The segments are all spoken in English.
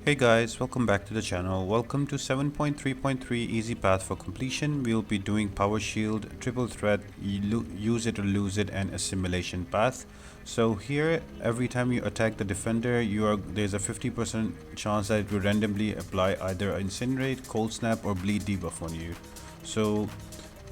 Hey guys, welcome back to the channel. Welcome to 7.3.3 Easy Path for Completion. We'll be doing Power Shield, Triple Threat, Use It or Lose It, and Accimilation path. So here, every time you attack the defender, there's a 50% chance that it will randomly apply either Incinerate, Cold Snap, or Bleed debuff on you. So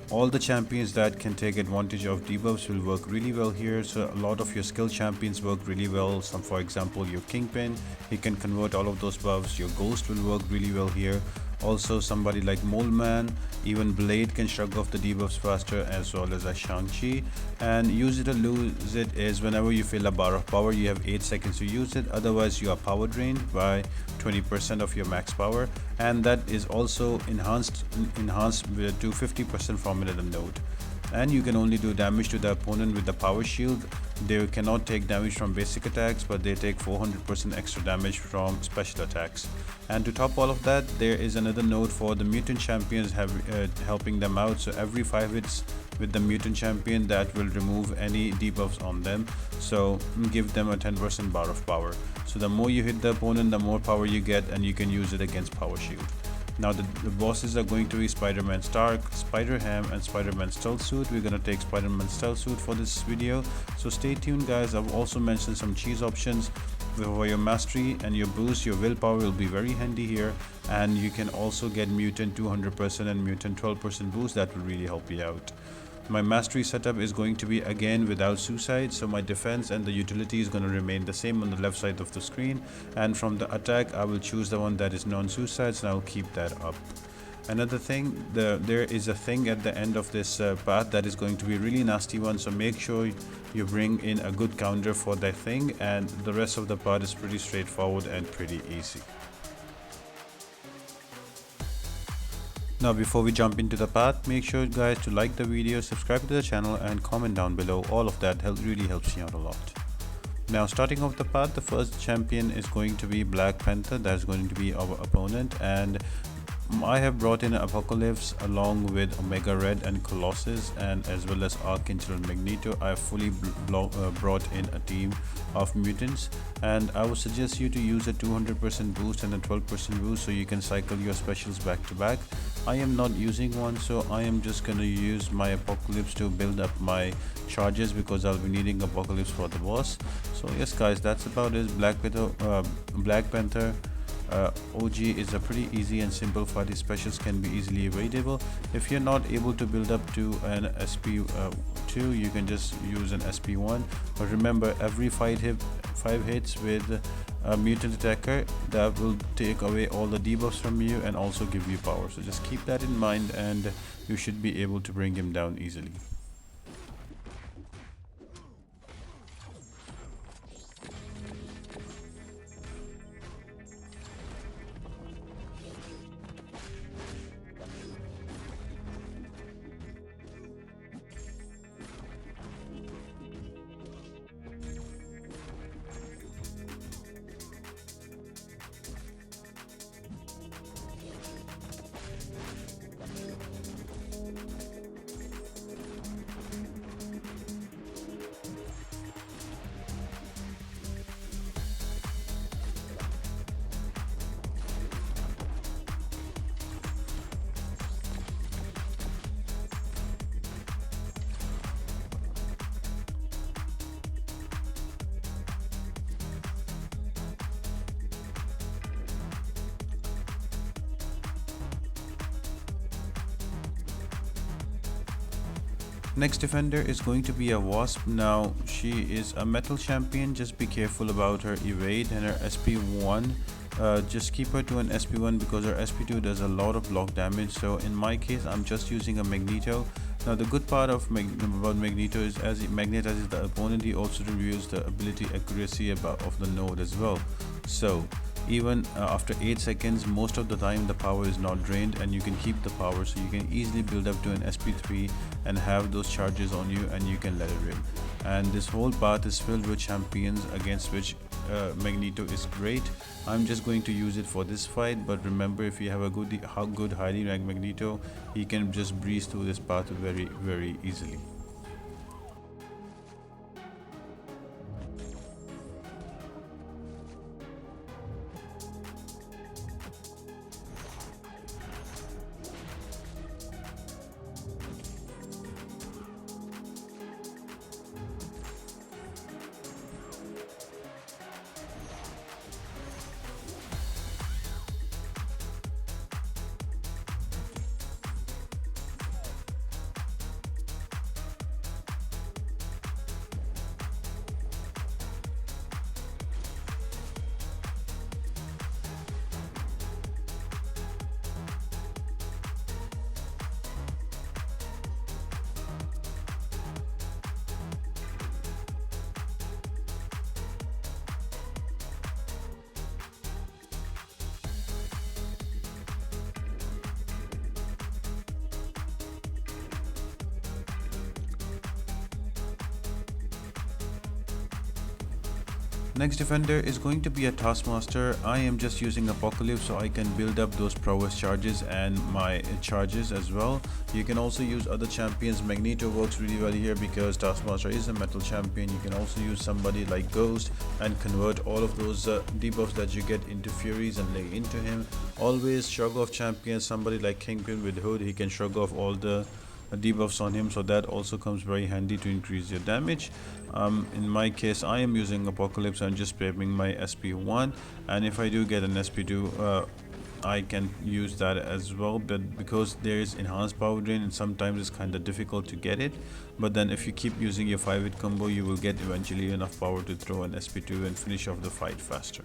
all the champions that can take advantage of debuffs will work really well here. So a lot of your skill champions work really well. Some, for example, your Kingpin, he can convert all of those buffs. Your Ghost will work really well here. Also somebody like Moleman, even Blade can shrug off the debuffs faster, as well as a Shang-Chi. And use it or lose it is whenever you fill a bar of power, you have 8 seconds to use it, otherwise you are power drained by 20% of your max power, and that is also enhanced to 50% from another node. And you can only do damage to the opponent with the power shield. They cannot take damage from basic attacks, but they take 400% extra damage from special attacks. And to top all of that, there is another node for the mutant champions helping them out. So every 5 hits with the mutant champion, that will remove any debuffs on them, so give them a 10% bar of power. So the more you hit the opponent, the more power you get, and you can use it against power shield. Now the bosses are going to be Spiderman Stark, Spider-Ham, and Spiderman Stealth Suit. We're gonna take Spiderman Stealth Suit for this video, so stay tuned guys. I've also mentioned some cheese options for your mastery and your boost. Your willpower will be very handy here, and you can also get mutant 200% and mutant 12% boost. That will really help you out. My mastery setup is going to be again without suicide, so my defense and the utility is going to remain the same on the left side of the screen, and from the attack I will choose the one that is non-suicide, so I'll keep that up. Another thing, there is a thing at the end of this path that is going to be a really nasty one, so make sure you bring in a good counter for that thing, and the rest of the path is pretty straightforward and pretty easy. Now before we jump into the path, make sure guys to like the video, subscribe to the channel, and comment down below. All of that really helps me out a lot. Now starting off the path, the first champion is going to be Black Panther. That's going to be our opponent, and I have brought in Apocalypse along with Omega Red and Colossus, and as well as Archangel and Magneto. I have fully brought in a team of mutants, and I would suggest you to use a 200% boost and a 12% boost so you can cycle your specials back to back. I am not using one, so I am just going to use my Apocalypse to build up my charges, because I'll be needing Apocalypse for the boss. So yes guys, that's about it. Black Panther OG is a pretty easy and simple fight. His specials can be easily evadable. If you're not able to build up to an SP2, you can just use an SP1. But remember, every 5 hits with a mutant attacker, that will take away all the debuffs from you and also give you power. So just keep that in mind, and you should be able to bring him down easily. Next defender is going to be a Wasp. Now she is a metal champion, just be careful about her evade and her SP1. Just keep her to an SP1 because her SP2 does a lot of block damage. So in my case, I'm just using a Magneto. Now the good part of about Magneto is, as he magnetizes the opponent, he also reviews the ability accuracy of the node as well. So even after 8 seconds, most of the time the power is not drained, and you can keep the power, so you can easily build up to an SP3 and have those charges on you, and you can let it rip. And this whole path is filled with champions against which Magneto is great. I'm just going to use it for this fight, but remember, if you have a good highly ranked Magneto, he can just breeze through this path very easily. Next defender is going to be a Taskmaster. I am just using Apocalypse so I can build up those prowess charges and my charges as well. You can also use other champions. Magneto works really well here because Taskmaster is a metal champion. You can also use somebody like Ghost and convert all of those debuffs that you get into Furies and lay into him. Always shrug off champions. Somebody like Kingpin with Hood, he can shrug off all the debuffs on him, so that also comes very handy to increase your damage. In my case, I am using Apocalypse and just spamming my SP1, and if I do get an SP2, I can use that as well, but because there is enhanced power drain and sometimes it's kind of difficult to get it, but then if you keep using your 5-hit combo, you will get eventually enough power to throw an SP2 and finish off the fight faster.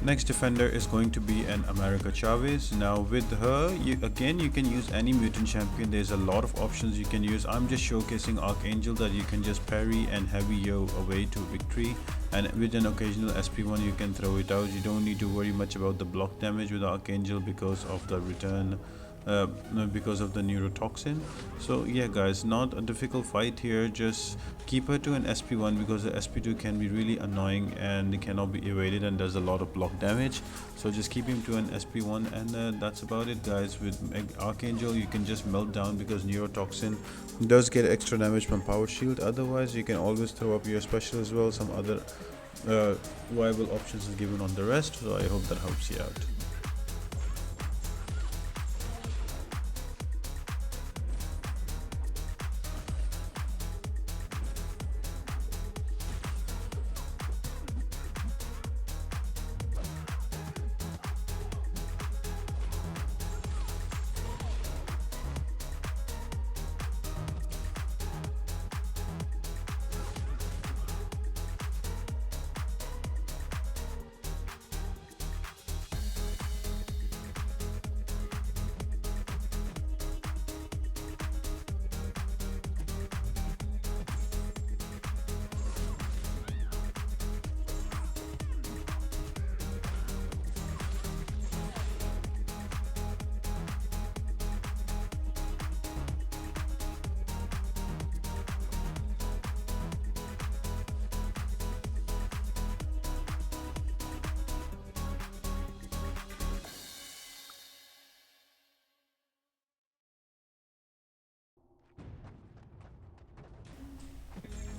Next defender is going to be an America Chavez. Now with her, you can use any mutant champion. There's a lot of options you can use. I'm just showcasing Archangel that you can just parry and heavy yo away to victory, and with an occasional SP1 you can throw it out. You don't need to worry much about the block damage with Archangel because of the return, because of the neurotoxin. So yeah guys, not a difficult fight here. Just keep her to an SP1 because the SP2 can be really annoying and cannot be evaded and does a lot of block damage. So just keep him to an SP1, and that's about it guys. With Archangel you can just melt down because neurotoxin does get extra damage from power shield. Otherwise you can always throw up your special as well. Some other viable options is given on the rest, so I hope that helps you out.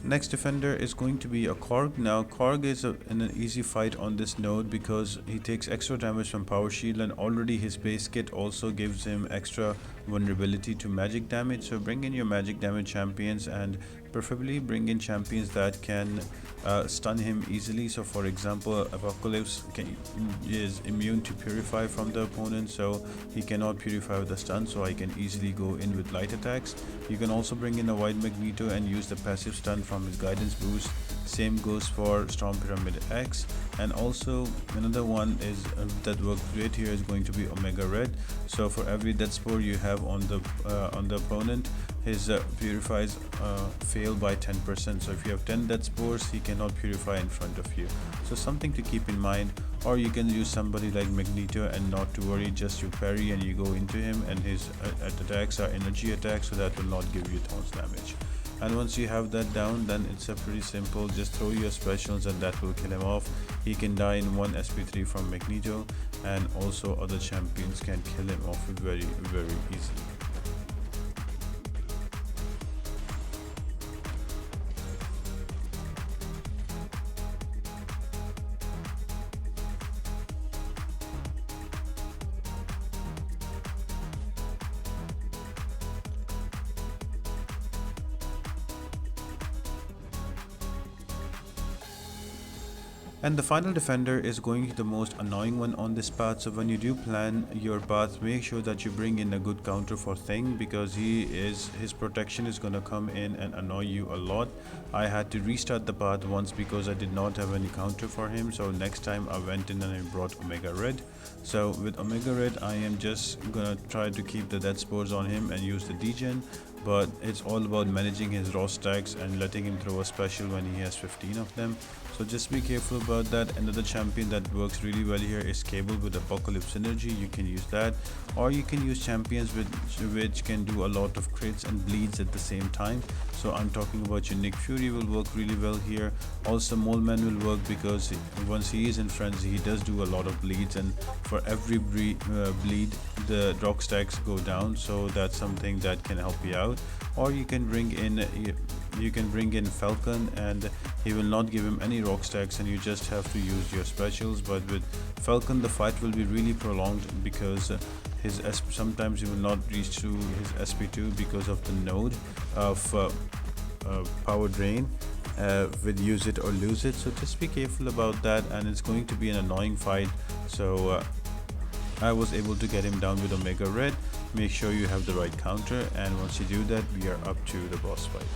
Next defender is going to be a Korg. Now Korg is in an easy fight on this node because he takes extra damage from power shield, and already his base kit also gives him extra vulnerability to magic damage. So bring in your magic damage champions, and preferably bring in champions that can stun him easily. So for example, Apocalypse is immune to purify from the opponent, so he cannot purify with the stun, so I can easily go in with light attacks. You can also bring in a wide Magneto and use the passive stun from his guidance boost. Same goes for Storm Pyramid X. And also another one is that works great here is going to be Omega Red. So for every death spore you have on the opponent, his purifies fail by 10%. So if you have 10 death spores, he cannot purify in front of you. So something to keep in mind. Or you can use somebody like Magneto and not to worry, just you parry and you go into him, and his attacks are energy attacks, so that will not give you tons damage. And once you have that down, then it's a pretty simple, just throw your specials and that will kill him off. He can die in 1 SP3 from Magneto, and also other champions can kill him off very easily. And the final defender is going to be the most annoying one on this path. So when you do plan your path, make sure that you bring in a good counter for Thing, because his protection is gonna come in and annoy you a lot. I had to restart the path once because I did not have any counter for him. So next time I went in and I brought Omega Red. So with Omega Red, I am just gonna try to keep the death spores on him and use the degen. But it's all about managing his raw stacks and letting him throw a special when he has 15 of them. So just be careful about that. Another champion that works really well here is Cable with Apocalypse Synergy. You can use that, or you can use champions which can do a lot of crits and bleeds at the same time. So I'm talking about your Nick Fury will work really well here. Also Mole Man will work because once he is in frenzy, he does do a lot of bleeds, and for every bleed the rock stacks go down, so that's something that can help you out. Or you can bring in Falcon, and he will not give him any rock stacks, and you just have to use your specials. But with Falcon the fight will be really prolonged because sometimes he will not reach to his SP2 because of the node of power drain with use it or lose it. So just be careful about that, and it's going to be an annoying fight. So I was able to get him down with Omega Red. Make sure you have the right counter, and once you do that, we are up to the boss fight.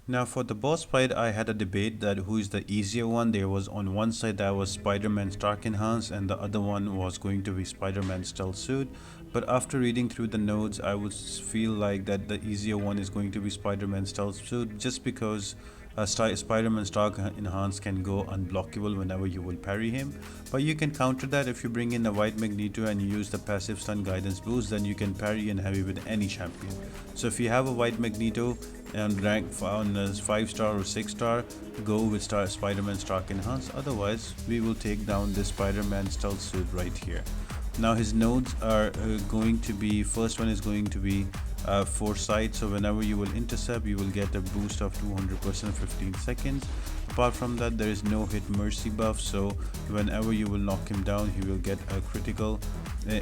Now for the boss fight, I had a debate that who is the easier one. There was on one side that was Spider-Man Stark Enhanced and the other one was going to be Spider-Man Stealth Suit. But after reading through the notes, I would feel like that the easier one is going to be Spider-Man Stealth Suit, just because Spider-Man Stark Enhanced can go unblockable whenever you will parry him. But you can counter that if you bring in a White Magneto and you use the passive stun guidance boost, then you can parry and heavy with any champion. So if you have a White Magneto and rank on 5-star or 6-star, go with Spider-Man Stark Enhanced. Otherwise, we will take down this Spider-Man Stealth Suit right here. Now his nodes are going to be, first one is going to be foresight, so whenever you will intercept you will get a boost of 200% 15 seconds. Apart from that, there is no hit mercy buff, so whenever you will knock him down he will get a critical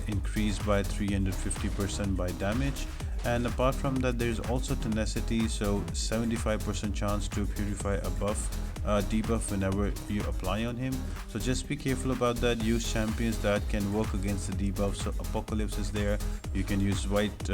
increase by 350% by damage. And apart from that, there is also tenacity, so 75% chance to purify a buff debuff whenever you apply on him. So just be careful about that. Use champions that can work against the debuff. So Apocalypse is there. You can use White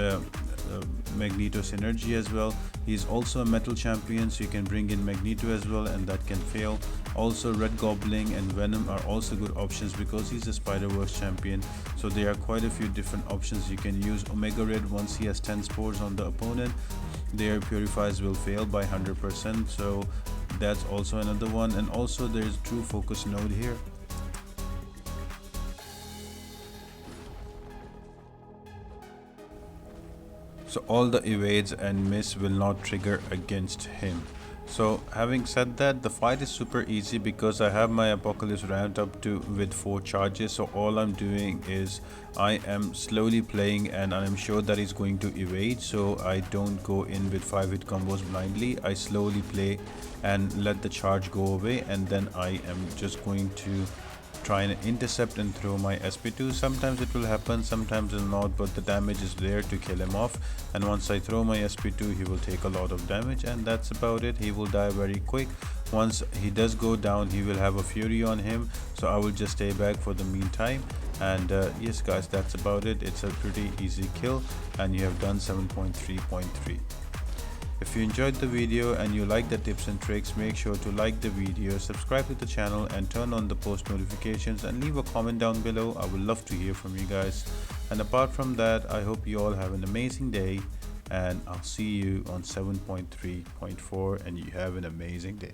Magneto synergy as well. He's also a metal champion, so you can bring in Magneto as well, and that can fail. Also Red Goblin and Venom are also good options because he's a Spider-Verse champion, so there are quite a few different options. You can use Omega Red once he has 10 spores on the opponent. Their purifiers will fail by 100%, so that's also another one. And also there is True Focus node here. So all the evades and miss will not trigger against him. So having said that, the fight is super easy because I have my Apocalypse ramped up to with 4 charges. So all I'm doing is I am slowly playing and I'm sure that he's going to evade, so I don't go in with 5-hit combos blindly. I slowly play and let the charge go away, and then I am just going to try and intercept and throw my SP2. Sometimes it will happen, sometimes it will not, but the damage is there to kill him off. And once I throw my SP2, he will take a lot of damage, and that's about it. He will die very quick. Once he does go down, he will have a fury on him, so I will just stay back for the meantime. And yes guys, that's about it. It's a pretty easy kill and you have done 7.3.3. If you enjoyed the video and you like the tips and tricks, make sure to like the video, subscribe to the channel and turn on the post notifications, and leave a comment down below. I would love to hear from you guys. And apart from that, I hope you all have an amazing day, and I'll see you on 7.3.4, and you have an amazing day.